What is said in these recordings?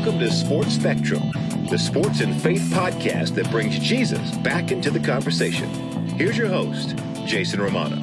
Welcome to Sports Spectrum, the sports and faith podcast that brings Jesus back into the conversation. Here's your host, Jason Romano.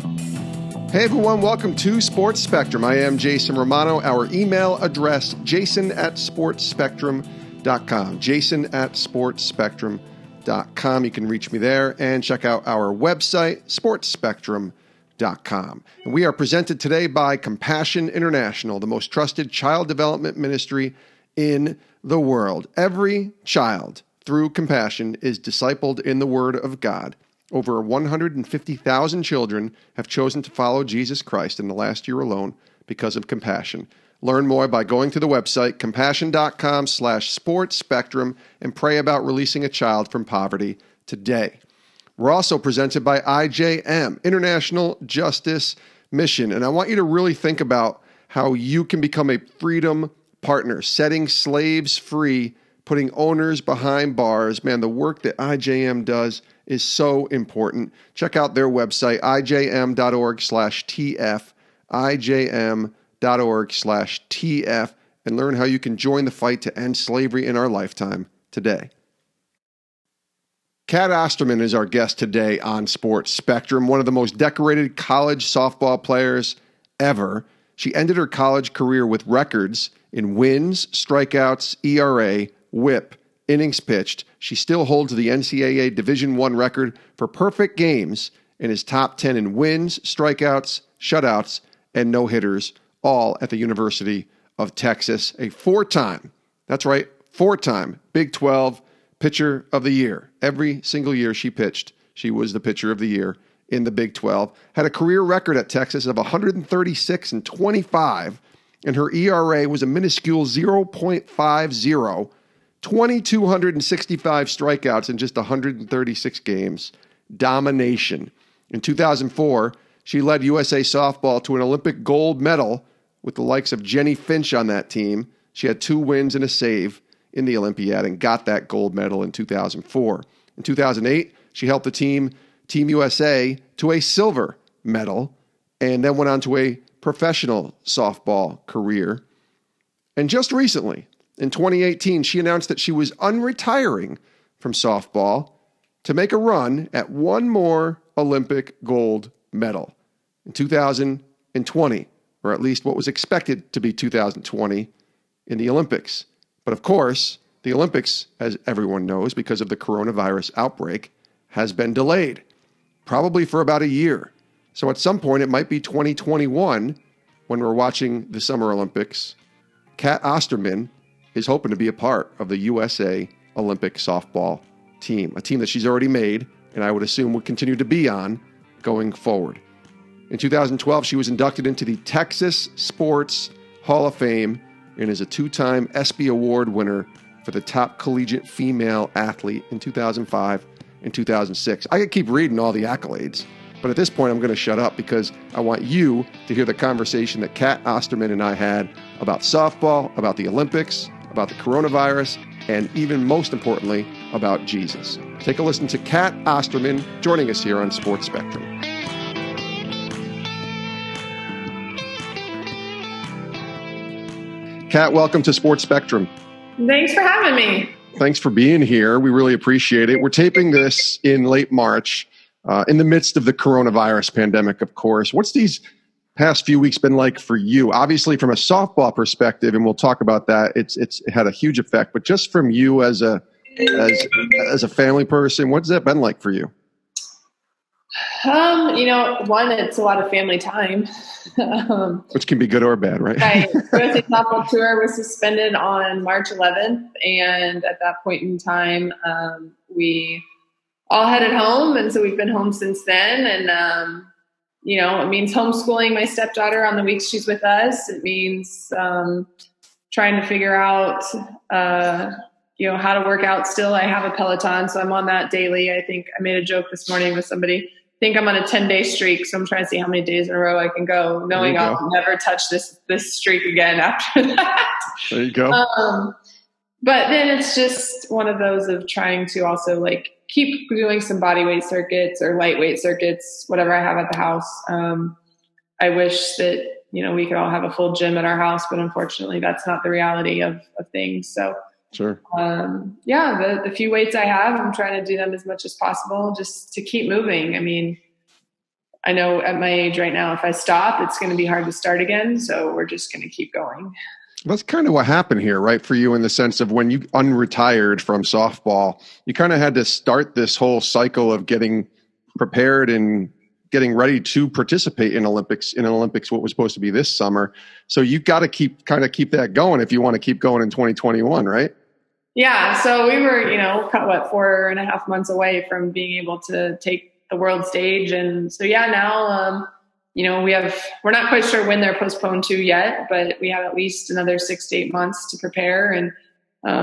Hey everyone, welcome to Sports Spectrum. I am Jason Romano. Our email address, jason@sportspectrum.com. jason@sportspectrum.com. You can reach me there and check out our website, sportspectrum.com. And we are presented today by Compassion International, the most trusted child development ministry in the world. Every child, through Compassion, is discipled in the Word of God. Over 150,000 children have chosen to follow Jesus Christ in the last year alone because of Compassion. Learn more by going to the website, compassion.com/sportspectrum, and pray about releasing a child from poverty today. We're also presented by IJM, International Justice Mission. And I want you to really think about how you can become a freedom partner, setting slaves free, putting owners behind bars. Man, the work that IJM does is so important. Check out their website, ijm.org/TF, ijm.org/TF, and learn how you can join the fight to end slavery in our lifetime today. Kat Osterman is our guest today on Sports Spectrum, one of the most decorated college softball players ever. She ended her college career with records in wins, strikeouts, ERA, WHIP, innings pitched. She still holds the NCAA Division One record for perfect games and is top 10 in wins, strikeouts, shutouts, and no-hitters, all at the University of Texas. A four-time Big 12 Pitcher of the Year. Every single year she pitched, she was the Pitcher of the Year in the Big 12. Had a career record at Texas of 136 and 25, and her ERA was a minuscule 0.50, 2,265 strikeouts in just 136 games. Domination. In 2004, she led USA softball to an Olympic gold medal with the likes of Jennie Finch on that team. She had 2 wins and a save in the Olympiad and got that gold medal in 2004. In 2008, she helped the Team USA, to a silver medal and then went on to a professional softball career. And just recently, in 2018, she announced that she was unretiring from softball to make a run at one more Olympic gold medal in 2020, or at least what was expected to be 2020 in the Olympics. But of course, the Olympics, as everyone knows, because of the coronavirus outbreak, has been delayed, probably for about a year. So at some point, it might be 2021 when we're watching the Summer Olympics. Kat Osterman is hoping to be a part of the USA Olympic softball team, a team that she's already made, and I would assume would continue to be on going forward. In 2012, she was inducted into the Texas Sports Hall of Fame and is a 2-time ESPY Award winner for the top collegiate female athlete in 2005 and 2006. I could keep reading all the accolades, but at this point I'm going to shut up because I want you to hear the conversation that Kat Osterman and I had about softball, about the Olympics, about the coronavirus, and even most importantly, about Jesus. Take a listen to Kat Osterman joining us here on Sports Spectrum. Kat, welcome to Sports Spectrum. Thanks for having me. Thanks for being here. We really appreciate it. We're taping this in late March, in the midst of the coronavirus pandemic, of course. What's these past few weeks been like for you? Obviously, from a softball perspective, and we'll talk about that, it had a huge effect. But just from you as a family person, what's that been like for you? One, it's a lot of family time. Which can be good or bad, right? Right. USA softball tour was suspended on March 11th. And at that point in time, we all headed home. And so we've been home since then. And, it means homeschooling my stepdaughter on the weeks she's with us. It means trying to figure out, how to work out still. I have a Peloton, so I'm on that daily. I think I made a joke this morning with somebody. I think I'm on a 10-day streak, so I'm trying to see how many days in a row I can go, knowing I'll never touch this streak again after that. There you go. But then it's just one of those of trying to also keep doing some body weight circuits or lightweight circuits, whatever I have at the house. I wish that, we could all have a full gym at our house, but unfortunately that's not the reality of things. So Sure. The few weights I have, I'm trying to do them as much as possible just to keep moving. I mean, I know at my age right now, if I stop, it's going to be hard to start again. So we're just going to keep going. That's kind of what happened here, right? For you, in the sense of when you unretired from softball, you kind of had to start this whole cycle of getting prepared and getting ready to participate in Olympics, what was supposed to be this summer. So you got to keep that going if you want to keep going in 2021, right? Yeah. So we were, 4.5 months away from being able to take the world stage. And so, now, we're not quite sure when they're postponed to yet, but we have at least another 6 to 8 months to prepare, and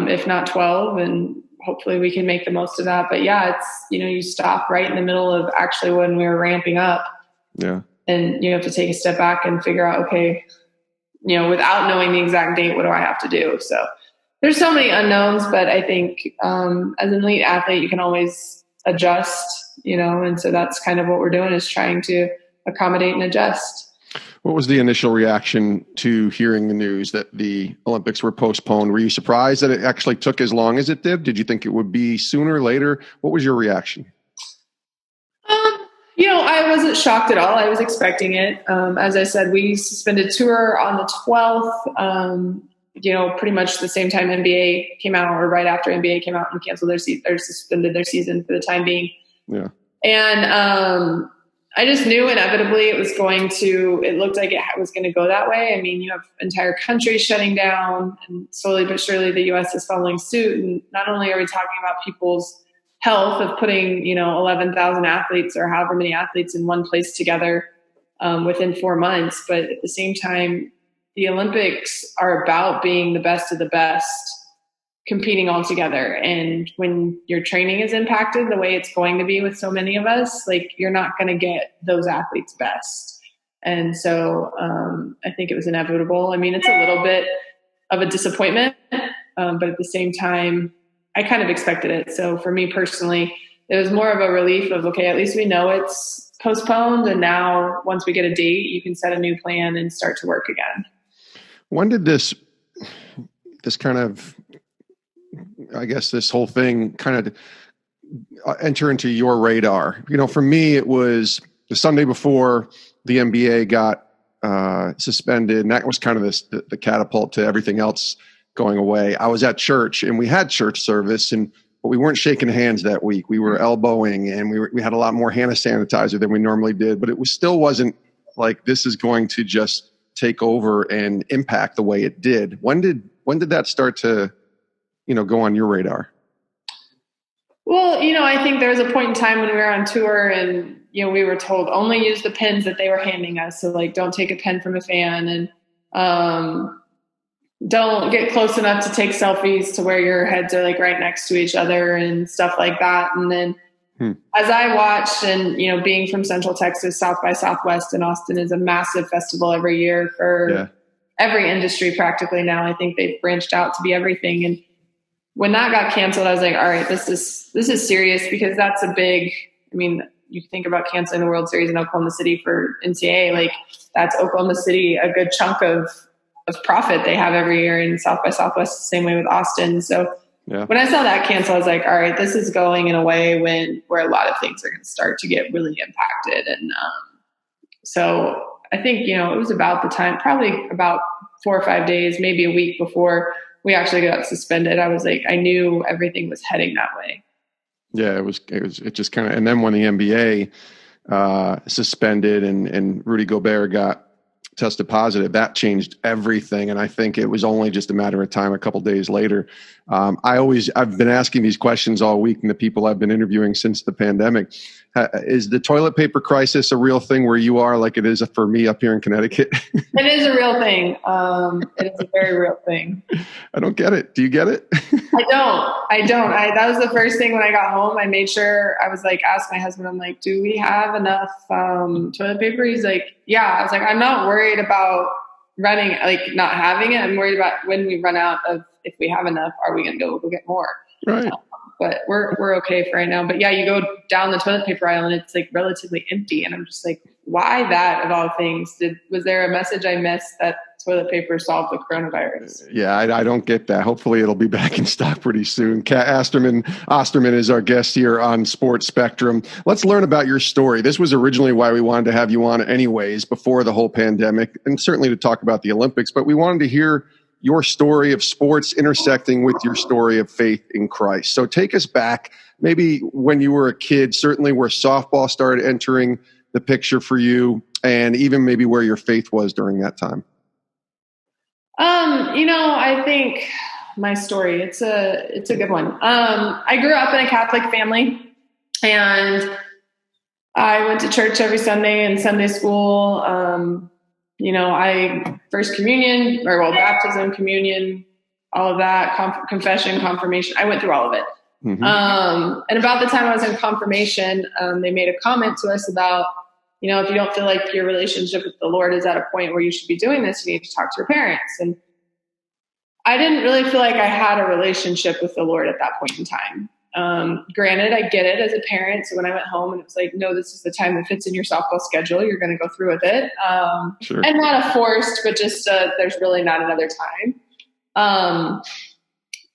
if not 12, and hopefully we can make the most of that. But it's, you stop right in the middle of actually when we were ramping up. Yeah. And you have to take a step back and figure out, okay, without knowing the exact date, what do I have to do? So there's so many unknowns, but I think as an elite athlete, you can always adjust, and so that's kind of what we're doing, is trying to accommodate and adjust. What was the initial reaction to hearing the news that the Olympics were postponed? Were you surprised that it actually took as long as it did? Did you think it would be sooner, later? What was your reaction? I wasn't shocked at all. I was expecting it. As I said, we suspended tour on the 12th, pretty much the same time NBA came out, or right after NBA came out and canceled or suspended their season for the time being. Yeah. And I just knew inevitably it looked like it was going to go that way. I mean, you have entire countries shutting down, and slowly but surely the U.S. is following suit. And not only are we talking about people's health of putting, 11,000 athletes or however many athletes in one place together within 4 months, but at the same time, the Olympics are about being the best of the best, competing all together. And when your training is impacted the way it's going to be with so many of us, you're not going to get those athletes best. And so I think it was inevitable. I mean, it's a little bit of a disappointment, but at the same time, I kind of expected it. So for me personally, it was more of a relief of, okay, at least we know it's postponed. And now once we get a date, you can set a new plan and start to work again. When did this kind of, I guess this whole thing kind of enter into your radar? For me, it was the Sunday before the NBA got suspended, and that was kind of the catapult to everything else going away. I was at church, and we had church service, but we weren't shaking hands that week. We were elbowing, and we had a lot more hand sanitizer than we normally did, but it still wasn't like this is going to just take over and impact the way it did. When did that start to go on your radar? Well, I think there was a point in time when we were on tour and, we were told only use the pens that they were handing us. So don't take a pen from a fan, and don't get close enough to take selfies to where your heads are right next to each other and stuff like that. And then as I watched, and, being from Central Texas, South by Southwest in Austin is a massive festival every year for every industry practically now. I think they've branched out to be everything. And when that got canceled, I was like, all right, this is serious, because that's a big, you think about canceling the World Series in Oklahoma City for NCAA, that's Oklahoma City, a good chunk of profit they have every year, in South by Southwest, the same way with Austin. So when I saw that cancel, I was like, all right, this is going in a way where a lot of things are going to start to get really impacted. And so I think, it was about the time, probably about 4 or 5 days, maybe a week before we actually got suspended. I was like, I knew everything was heading that way. Yeah, it just kind of, and then when the NBA suspended and Rudy Gobert got tested positive, that changed everything. And I think it was only just a matter of time, a couple of days later. I've been asking these questions all week, and the people I've been interviewing since the pandemic. Is the toilet paper crisis a real thing where you are, like it is for me up here in Connecticut? It is a real thing. It is a very real thing. I don't get it. Do you get it? I don't. That was the first thing when I got home. I made sure I was asked my husband, I'm like, do we have enough toilet paper? He's like, yeah. I was like, I'm not worried about running, not having it. I'm worried about when we run out of, if we have enough, are we going to go get more? Right. But we're okay for right now. But yeah, you go down the toilet paper aisle and it's relatively empty. And I'm just like, why that of all things? Was there a message I missed that toilet paper solved the coronavirus? Yeah, I don't get that. Hopefully it'll be back in stock pretty soon. Osterman is our guest here on Sports Spectrum. Let's learn about your story. This was originally why we wanted to have you on anyways, before the whole pandemic, and certainly to talk about the Olympics, but we wanted to hear your story of sports intersecting with your story of faith in Christ. So take us back, maybe when you were a kid, certainly where softball started entering the picture for you, and even maybe where your faith was during that time. I think my story, it's a good one. I grew up in a Catholic family, and I went to church every Sunday and Sunday school. I first communion, baptism, communion, all of that, confession, confirmation. I went through all of it. Mm-hmm. And about the time I was in confirmation, they made a comment to us about, if you don't feel like your relationship with the Lord is at a point where you should be doing this, you need to talk to your parents. And I didn't really feel like I had a relationship with the Lord at that point in time. Granted, I get it as a parent. So when I went home and it was like, no, this is the time that fits in your softball schedule, you're going to go through with it. Sure. And not a forced, but just there's really not another time.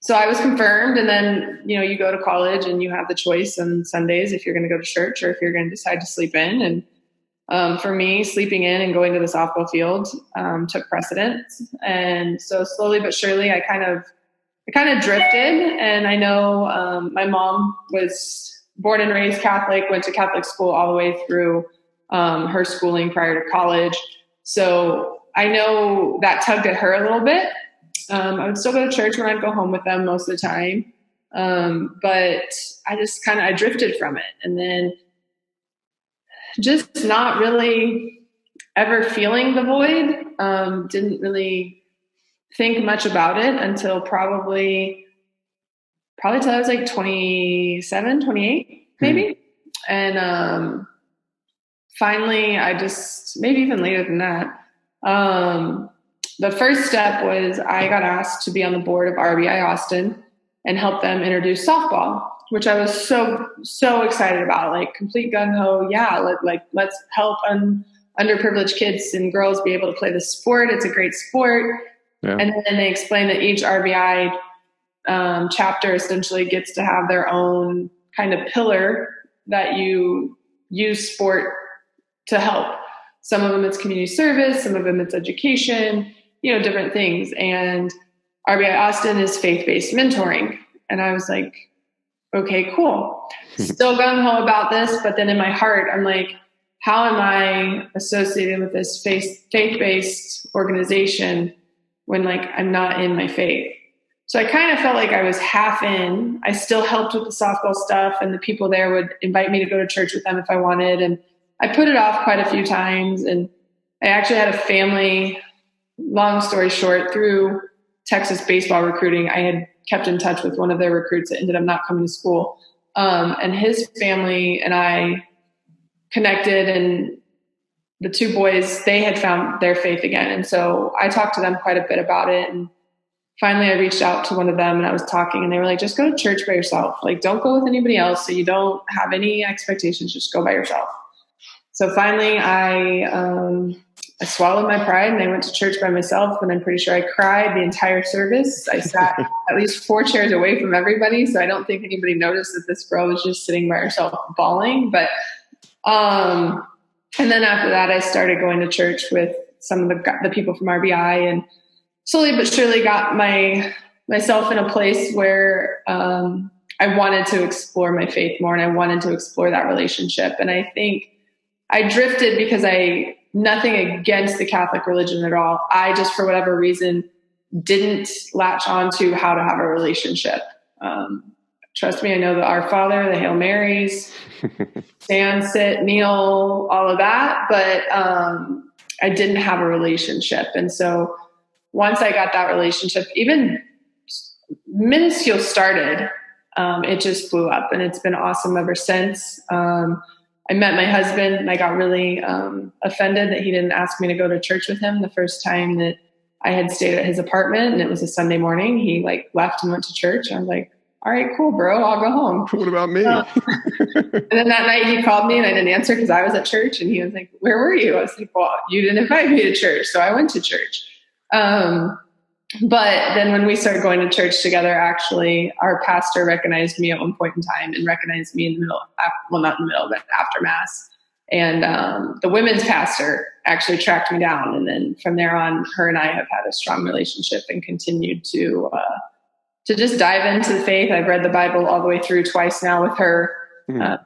So I was confirmed, and then, you go to college and you have the choice on Sundays if you're going to go to church or if you're going to decide to sleep in. And for me, sleeping in and going to the softball field took precedence. And so slowly but surely, I kind of drifted. And I know my mom was born and raised Catholic, went to Catholic school all the way through her schooling prior to college. So I know that tugged at her a little bit. I would still go to church when I'd go home with them most of the time. But I just I drifted from it. And then just not really ever feeling the void. Didn't really think much about it until probably till I was like 27, 28, maybe. And finally, maybe even later than that, the first step was I got asked to be on the board of RBI Austin and help them introduce softball, which I was so excited about, like complete gung-ho. Yeah, let's help underprivileged kids and girls be able to play the sport. It's a great sport. Yeah. And then they explained that each RBI chapter essentially gets to have their own kind of pillar that you use sport to help. Some of them it's community service, some of them it's education, different things. And RBI Austin is faith-based mentoring. And I was like, okay, cool. Still gung-ho about this, but then in my heart, I'm like, how am I associated with this faith-based organization when I'm not in my faith? So I kind of felt like I was half in. I still helped with the softball stuff, and the people there would invite me to go to church with them if I wanted. And I put it off quite a few times. And I actually had a family, long story short, through Texas baseball recruiting. I had kept in touch with one of their recruits that ended up not coming to school. And his family and I connected, and the two boys, they had found their faith again. And so I talked to them quite a bit about it. And finally I reached out to one of them and I was talking, and they were like, just go to church by yourself. Don't go with anybody else. So you don't have any expectations, just go by yourself. So finally I swallowed my pride and I went to church by myself, and I'm pretty sure I cried the entire service. I sat at least 4 chairs away from everybody. So I don't think anybody noticed that this girl was just sitting by herself bawling. But, and then after that, I started going to church with some of the people from RBI, and slowly but surely got myself in a place where I wanted to explore my faith more, and I wanted to explore that relationship. And I think I drifted because nothing against the Catholic religion at all. I just, for whatever reason, didn't latch on to how to have a relationship. Trust me, I know the Our Father, the Hail Marys, stand, sit, kneel, all of that, but I didn't have a relationship. And so once I got that relationship, even minuscule started, it just blew up, and it's been awesome ever since. I met my husband, and I got really offended that he didn't ask me to go to church with him the first time that I had stayed at his apartment, and it was a Sunday morning. He left and went to church. I was like, all right, cool, bro. I'll go home. What about me? And then that night he called me and I didn't answer because I was at church, and he was like, where were you? I was like, well, you didn't invite me to church. So I went to church. But then when we started going to church together, actually, our pastor recognized me at one point in time and recognized me in the middle, well, not in the middle, but after Mass. And the women's pastor actually tracked me down. And then from there on, her and I have had a strong relationship and continued to just dive into the faith. I've read the Bible all the way through twice now with her,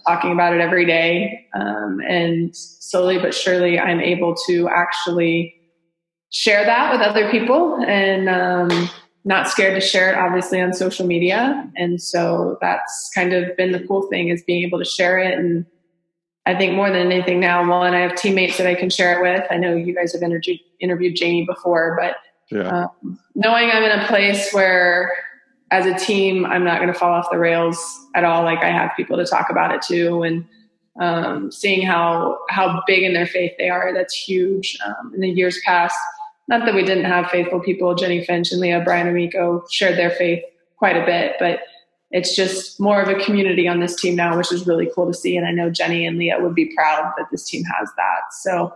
talking about it every day. And slowly but surely, I'm able to actually share that with other people, and not scared to share it, obviously, on social media. And so that's kind of been the cool thing, is being able to share it. And I think more than anything now, one, I have teammates that I can share it with. I know you guys have interviewed Jamie before, but knowing I'm in a place where as a team, I'm not going to fall off the rails at all. Like, I have people to talk about it too. And seeing how big in their faith they are, that's huge. In the years past, not that we didn't have faithful people, Jennie Finch and Leah, Brian Amico shared their faith quite a bit, but it's just more of a community on this team now, which is really cool to see. And I know Jennie and Leah would be proud that this team has that. So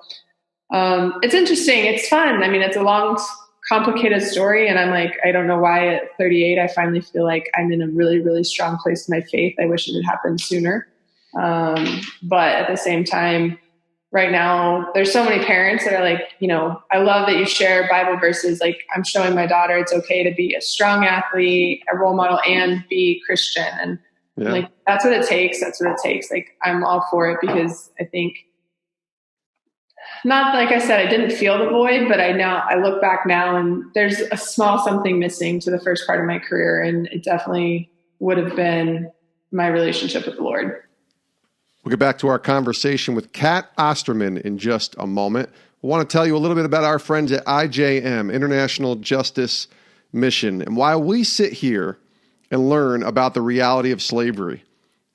it's interesting. It's fun. I mean, it's a long, complicated story. And I'm like, I don't know why at 38, I finally feel like I'm in a really, really strong place in my faith. I wish it had happened sooner. But at the same time, right now, there's so many parents that are like, I love that you share Bible verses. Like, I'm showing my daughter it's okay to be a strong athlete, a role model, and be Christian. And like, that's what it takes. That's what it takes. Like, I'm all for it, because I think, not like I said, I didn't feel the void, but I look back now and there's a small something missing to the first part of my career. And it definitely would have been my relationship with the Lord. We'll get back to our conversation with Kat Osterman in just a moment. We want to tell you a little bit about our friends at IJM, International Justice Mission, and why we sit here and learn about the reality of slavery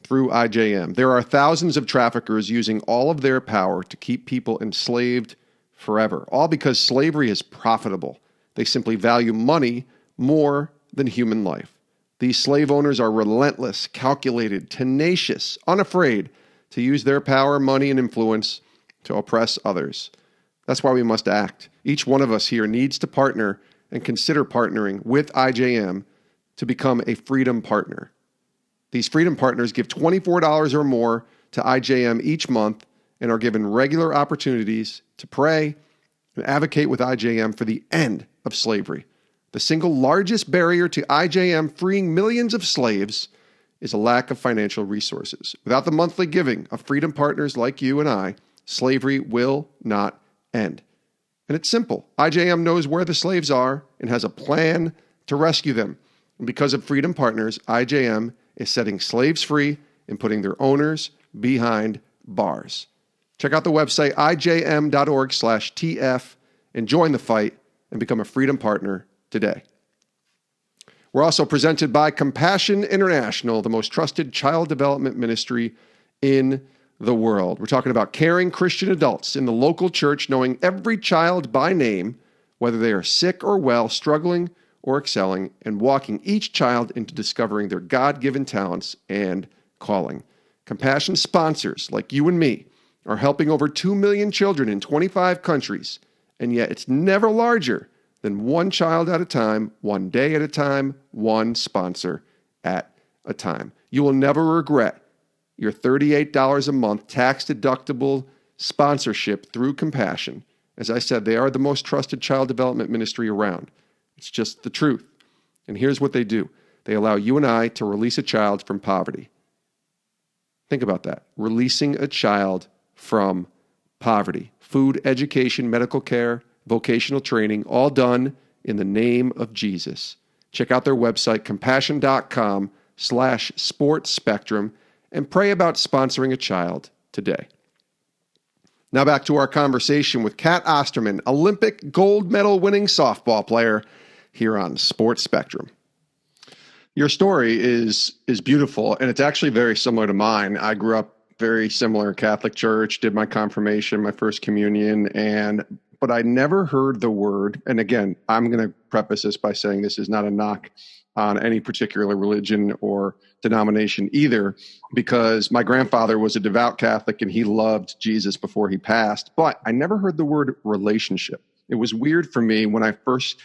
through IJM. There are thousands of traffickers using all of their power to keep people enslaved forever, all because slavery is profitable. They simply value money more than human life. These slave owners are relentless, calculated, tenacious, unafraid to use their power, money, and influence to oppress others. That's why we must act. Each one of us here needs to partner and consider partnering with IJM to become a freedom partner. These freedom partners give $24 or more to IJM each month and are given regular opportunities to pray and advocate with IJM for the end of slavery. The single largest barrier to IJM freeing millions of slaves is a lack of financial resources. Without the monthly giving of freedom partners like you and I, slavery will not end. And it's simple. IJM knows where the slaves are and has a plan to rescue them. And because of freedom partners, IJM is setting slaves free and putting their owners behind bars. Check out the website ijm.org/TF and join the fight and become a freedom partner today. We're also presented by Compassion International, the most trusted child development ministry in the world. We're talking about caring Christian adults in the local church, knowing every child by name, whether they are sick or well, struggling or excelling, and walking each child into discovering their God-given talents and calling. Compassion sponsors, like you and me, are helping over 2 million children in 25 countries, and yet it's never larger than one child at a time, one day at a time, one sponsor at a time. You will never regret your $38 a month tax-deductible sponsorship through Compassion. As I said, they are the most trusted child development ministry around. It's just the truth. And here's what they do. They allow you and I to release a child from poverty. Think about that. Releasing a child from poverty. Food, education, medical care, vocational training, all done in the name of Jesus. Check out their website, compassion.com/sportspectrum, and pray about sponsoring a child today. Now back to our conversation with Kat Osterman, Olympic gold medal winning softball player here on Sports Spectrum. Your story is beautiful, and it's actually very similar to mine. I grew up very similar, Catholic church, did my confirmation, my first communion, but I never heard the word, and again, I'm going to preface this by saying this is not a knock on any particular religion or denomination either, because my grandfather was a devout Catholic and he loved Jesus before he passed. But I never heard the word relationship. It was weird for me when I first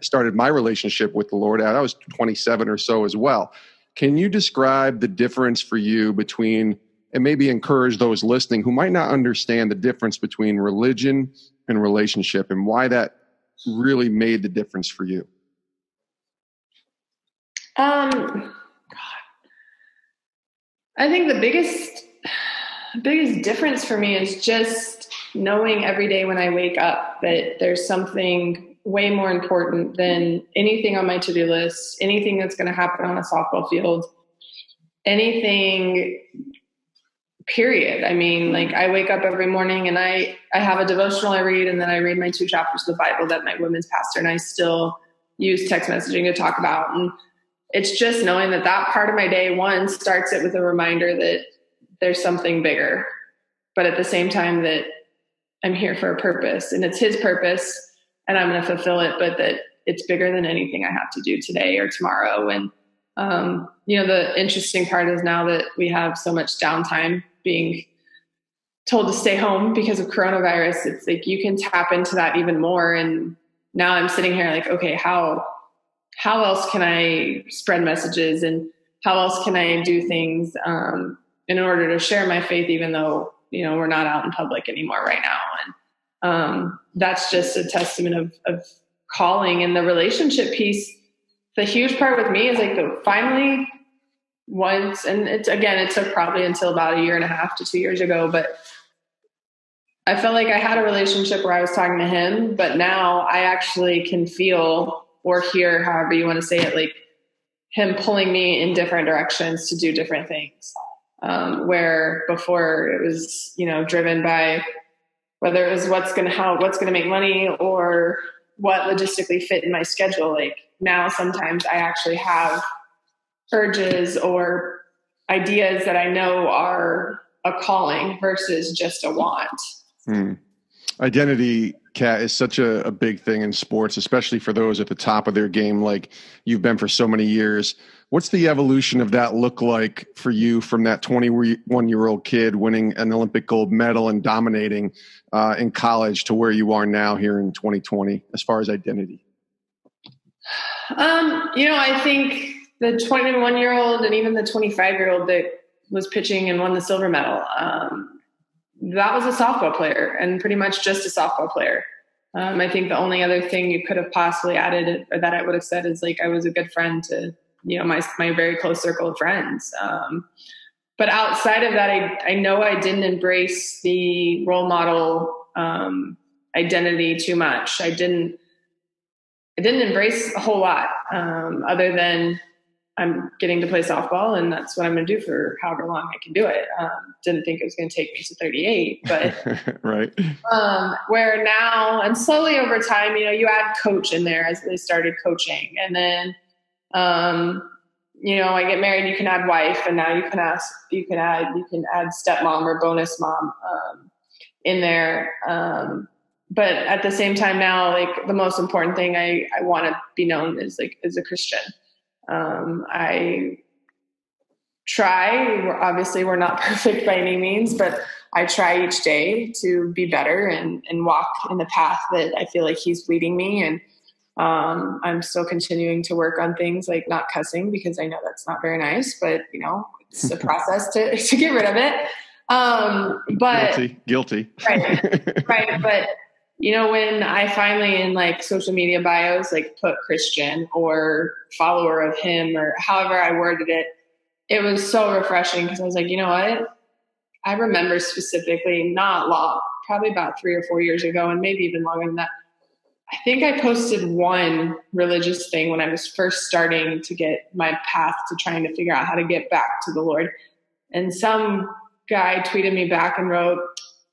started my relationship with the Lord. I was 27 or so as well. Can you describe the difference for you between, and maybe encourage those listening who might not understand the difference between religion and relationship, and why that really made the difference for you? God, I think the biggest difference for me is just knowing every day when I wake up that there's something way more important than anything on my to-do list, anything that's going to happen on a softball field, anything, period. I mean, like, I wake up every morning and I have a devotional I read, and then I read my 2 chapters of the Bible that my women's pastor and I still use text messaging to talk about. And it's just knowing that that part of my day, one, starts it with a reminder that there's something bigger, but at the same time that I'm here for a purpose, and it's his purpose and I'm going to fulfill it, but that it's bigger than anything I have to do today or tomorrow. And, the interesting part is now that we have so much downtime, being told to stay home because of coronavirus, it's like you can tap into that even more. And now I'm sitting here like, okay, how else can I spread messages, and how else can I do things in order to share my faith, even though, we're not out in public anymore right now. And that's just a testament of calling. And the relationship piece, the huge part with me is like finally once, and it took probably until about 1.5 to 2 years ago, but I felt like I had a relationship where I was talking to him, but now I actually can feel or hear, however you want to say it, like him pulling me in different directions to do different things. Where before it was, driven by whether it was what's going to make money or what logistically fit in my schedule. Like now, sometimes I actually have urges or ideas that I know are a calling versus just a want. Identity, Kat, is such a big thing in sports, especially for those at the top of their game, like you've been for so many years. What's the evolution of that look like for you from that 21-year-old kid winning an Olympic gold medal and dominating in college to where you are now here in 2020 as far as identity? I think the 21-year-old and even the 25-year-old that was pitching and won the silver medal, that was a softball player, and pretty much just a softball player. I think the only other thing you could have possibly added, or that I would have said, is like I was a good friend to, my very close circle of friends. But outside of that, I know I didn't embrace the role model identity too much. I didn't embrace a whole lot, other than I'm getting to play softball, and that's what I'm going to do for however long I can do it. Didn't think it was going to take me to 38, but right. Where now, and slowly over time, you add coach in there as they started coaching, and then, I get married, you can add wife, and now you can add stepmom or bonus mom, in there. But at the same time now, like the most important thing I want to be known as a Christian. I try, obviously we're not perfect by any means, but I try each day to be better and walk in the path that I feel like he's leading me. And I'm still continuing to work on things like not cussing, because I know that's not very nice, but it's a process to get rid of it. But guilty. Right. But when I finally in like social media bios, like put Christian or follower of him or however I worded it, it was so refreshing, because I was like, you know what? I remember specifically, not long, probably about 3 or 4 years ago, and maybe even longer than that. I think I posted one religious thing when I was first starting to get my path to trying to figure out how to get back to the Lord. And some guy tweeted me back and wrote,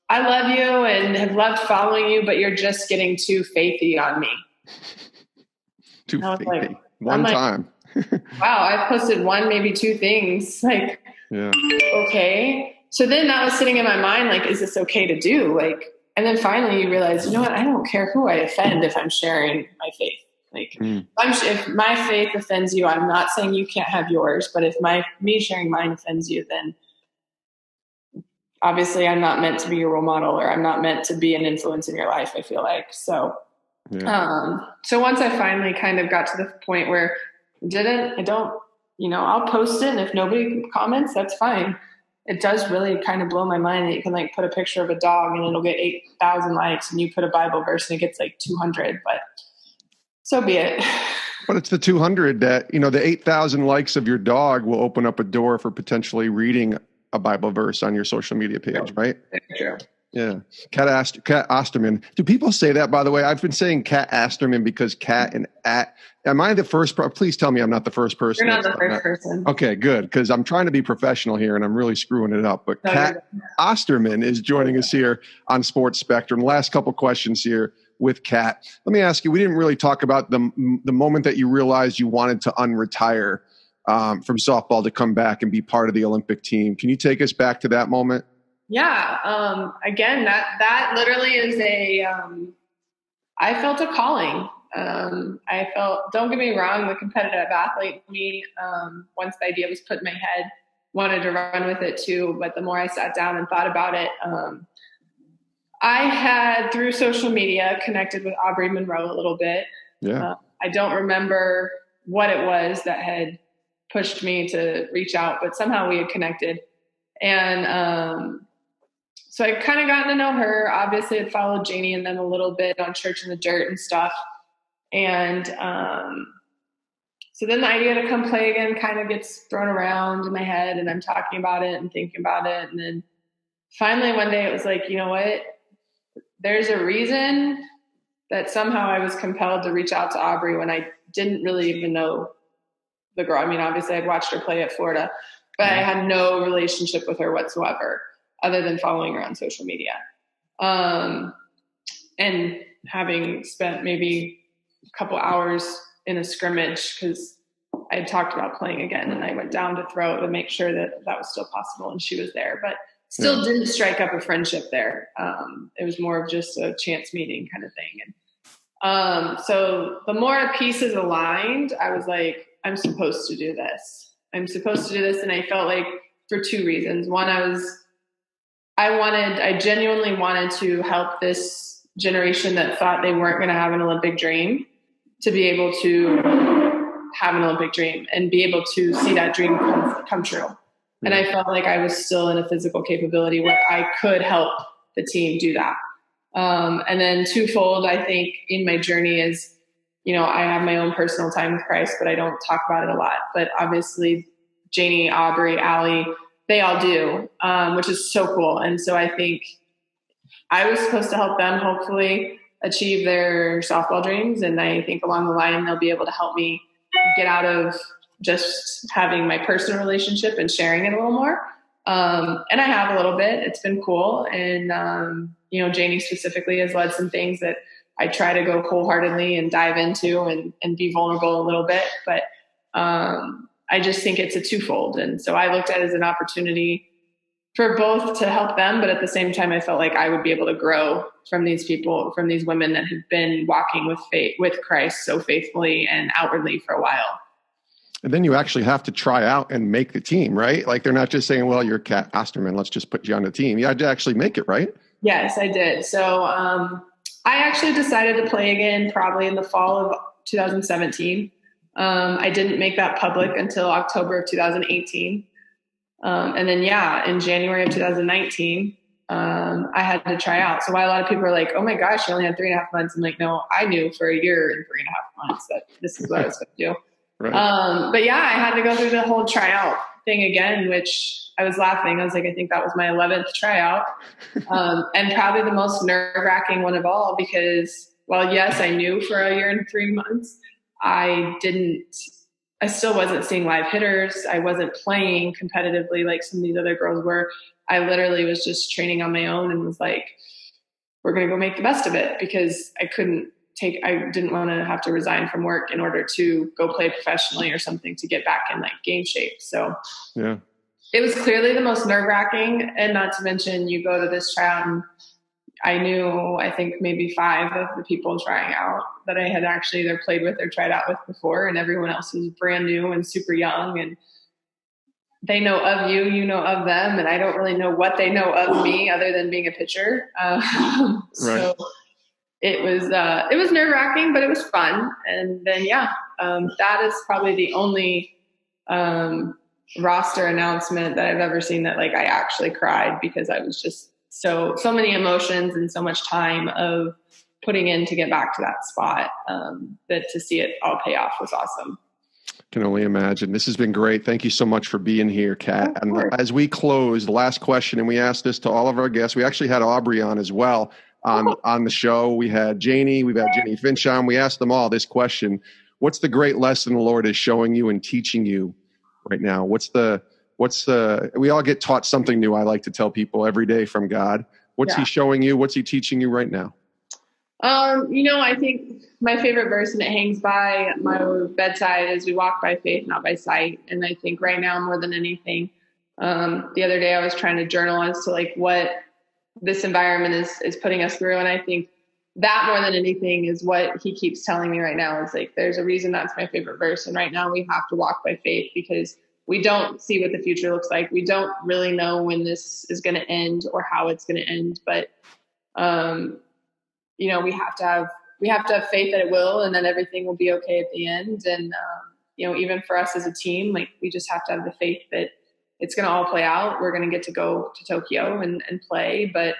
"I love you and have loved following you, but you're just getting too faithy on me." Too faithy. Like, One time. Wow, I posted 1, maybe 2 things. Like, yeah. Okay. So then that was sitting in my mind, like, is this okay to do? Like, and then finally you realize, you know what? I don't care who I offend if I'm sharing my faith. Like, if my faith offends you, I'm not saying you can't have yours, but if me sharing mine offends you, then obviously I'm not meant to be your role model, or I'm not meant to be an influence in your life, I feel like. So, so once I finally kind of got to the point where I'll post it, and if nobody comments, that's fine. It does really kind of blow my mind that you can like put a picture of a dog and it'll get 8,000 likes, and you put a Bible verse and it gets like 200, but so be it. But it's the 200 that, the 8,000 likes of your dog will open up a door for potentially reading a Bible verse on your social media page, right? True. Yeah. Cat Osterman. Do people say that, by the way? I've been saying Cat Osterman because cat and at. Am I the first? Please tell me I'm not the first person. You're not the first person. Okay, good. Because I'm trying to be professional here and I'm really screwing it up. But Cat Osterman is joining us here on Sports Spectrum. Last couple questions here with Cat. Let me ask you, we didn't really talk about the moment that you realized you wanted to unretire from softball to come back and be part of the Olympic team. Can you take us back to that moment? Yeah. Again, that literally is I felt a calling. Don't get me wrong, the competitive athlete in me, once the idea was put in my head, wanted to run with it too. But the more I sat down and thought about it, I had, through social media, connected with Aubrey Monroe a little bit. Yeah. I don't remember what it was that had pushed me to reach out, but somehow we had connected. And, so I kind of gotten to know her. Obviously, I'd followed Jennie and them a little bit on Church in the Dirt and stuff. And so then the idea to come play again kind of gets thrown around in my head, and I'm talking about it and thinking about it. And then finally one day it was like, you know what? There's a reason that somehow I was compelled to reach out to Aubrey when I didn't really even know the girl. I mean, obviously I'd watched her play at Florida, but I had no relationship with her whatsoever, other than following her on social media. And having spent maybe a couple hours in a scrimmage, because I had talked about playing again, and I went down to throw to make sure that was still possible, and she was there, but still didn't strike up a friendship there. It was more of just a chance meeting kind of thing. And so the more pieces aligned, I was like, I'm supposed to do this. And I felt like, for two reasons. One, I genuinely wanted to help this generation that thought they weren't going to have an Olympic dream to be able to have an Olympic dream and be able to see that dream come true. And I felt like I was still in a physical capability where I could help the team do that. And then twofold, I think, in my journey is, I have my own personal time with Christ, but I don't talk about it a lot. But obviously, Jennie, Aubrey, Allie, they all do, which is so cool. And so I think I was supposed to help them hopefully achieve their softball dreams. And I think along the line, they'll be able to help me get out of just having my personal relationship and sharing it a little more. And I have a little bit. It's been cool. And, Jennie specifically has led some things that I try to go wholeheartedly and dive into and be vulnerable a little bit. But I just think it's a twofold. And so I looked at it as an opportunity for both to help them, but at the same time, I felt like I would be able to grow from these people, from these women that have been walking with Christ so faithfully and outwardly for a while. And then you actually have to try out and make the team, right? Like, they're not just saying, well, you're Cat Osterman, let's just put you on the team. You had to actually make it, right? Yes, I did. So I actually decided to play again probably in the fall of 2017. I didn't make that public until October of 2018. And then, in January of 2019, I had to try out. So while a lot of people are like, oh my gosh, you only had 3.5 months. I'm like, no, I knew for a year and 3.5 months that this is what I was going to do. Right. But I had to go through the whole tryout thing again, which I was laughing. I was like, I think that was my 11th tryout. And probably the most nerve-wracking one of all, because while yes, I knew for a year and 3 months, I still wasn't seeing live hitters. I wasn't playing competitively like some of these other girls were. I literally was just training on my own and was like, we're going to go make the best of it, because I didn't want to have to resign from work in order to go play professionally or something to get back in like game shape. So it was clearly the most nerve-wracking, and not to mention you go to this tryout and I knew, I think maybe 5 of the people trying out that I had actually either played with or tried out with before, and everyone else was brand new and super young, and they know of you, you know of them, and I don't really know what they know of me other than being a pitcher. So it was nerve-wracking, but it was fun. And then, that is probably the only roster announcement that I've ever seen that like I actually cried, because I was just so many emotions and so much time of putting in to get back to that spot, that to see it all pay off was awesome. Can only imagine. This has been great. Thank you so much for being here, Kat. And as we close, the last question, and we asked this to all of our guests. We actually had Aubrey on as well on the show. We had Janie, we've had Jennie Finch on. We asked them all this question: what's the great lesson the Lord is showing you and teaching you right now? We all get taught something new. I like to tell people every day from God. What's he showing you? What's he teaching you right now? I think my favorite verse, and it hangs by my bedside, is we walk by faith, not by sight. And I think right now more than anything, the other day I was trying to journal as to like what this environment is putting us through. And I think that more than anything is what he keeps telling me right now, is like, there's a reason that's my favorite verse. And right now we have to walk by faith, because we don't see what the future looks like. We don't really know when this is going to end or how it's going to end, but, we have to have faith that it will, and then everything will be okay at the end. And, even for us as a team, like, we just have to have the faith that it's going to all play out. We're going to get to go to Tokyo and play. But,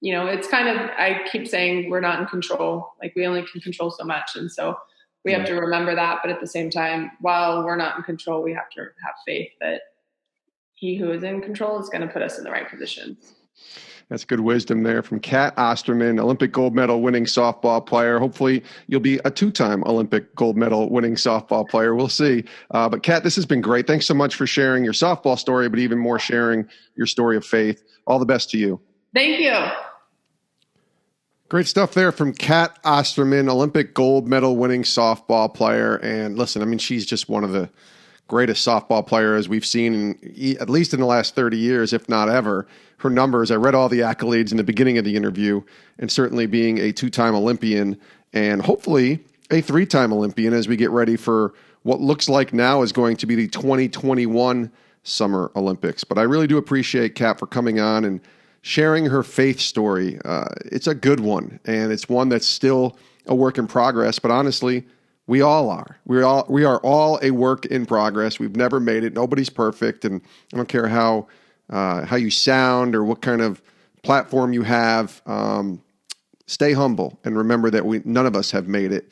it's kind of, I keep saying we're not in control. Like, we only can control so much. And so we have to remember that. But at the same time, while we're not in control, we have to have faith that he who is in control is going to put us in the right position. That's good wisdom there from Kat Osterman, Olympic gold medal winning softball player. Hopefully you'll be a 2-time Olympic gold medal winning softball player. We'll see. But Kat, this has been great. Thanks so much for sharing your softball story, but even more sharing your story of faith. All the best to you. Thank you. Great stuff there from Kat Osterman, Olympic gold medal winning softball player. And listen, I mean, she's just one of the greatest softball players we've seen, at least in the last 30 years, if not ever. Her numbers, I read all the accolades in the beginning of the interview, and certainly being a 2-time Olympian and hopefully a 3-time Olympian as we get ready for what looks like now is going to be the 2021 Summer Olympics. But I really do appreciate Kat for coming on and sharing her faith story. It's a good one, and it's one that's still a work in progress, but honestly, we all are. We are all a work in progress. We've never made it. Nobody's perfect, and I don't care how you sound or what kind of platform you have. Stay humble and remember that none of us have made it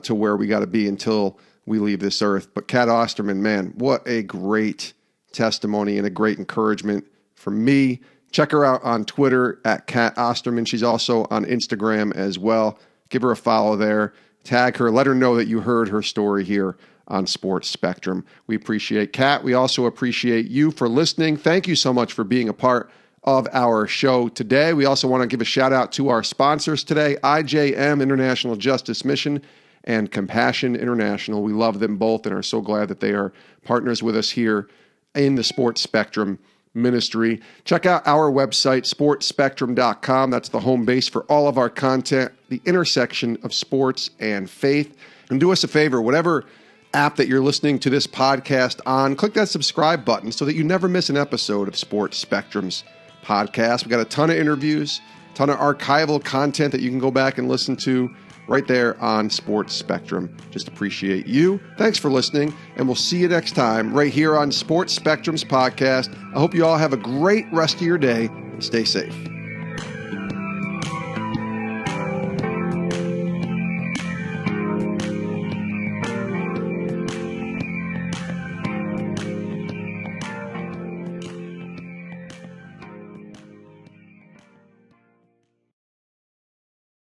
to where we got to be until we leave this earth. But Kat Osterman, man, what a great testimony and a great encouragement for me. Check her out on Twitter at Kat Osterman. She's also on Instagram as well. Give her a follow there. Tag her. Let her know that you heard her story here on Sports Spectrum. We appreciate Kat. We also appreciate you for listening. Thank you so much for being a part of our show today. We also want to give a shout out to our sponsors today, IJM International Justice Mission and Compassion International. We love them both and are so glad that they are partners with us here in the Sports Spectrum ministry. Check out our website, sportspectrum.com. That's the home base for all of our content, the intersection of sports and faith. And do us a favor, whatever app that you're listening to this podcast on, click that subscribe button so that you never miss an episode of Sports Spectrum's podcast. We got a ton of interviews, a ton of archival content that you can go back and listen to right there on Sports Spectrum. Just appreciate you. Thanks for listening, and we'll see you next time right here on Sports Spectrum's podcast. I hope you all have a great rest of your day and stay safe.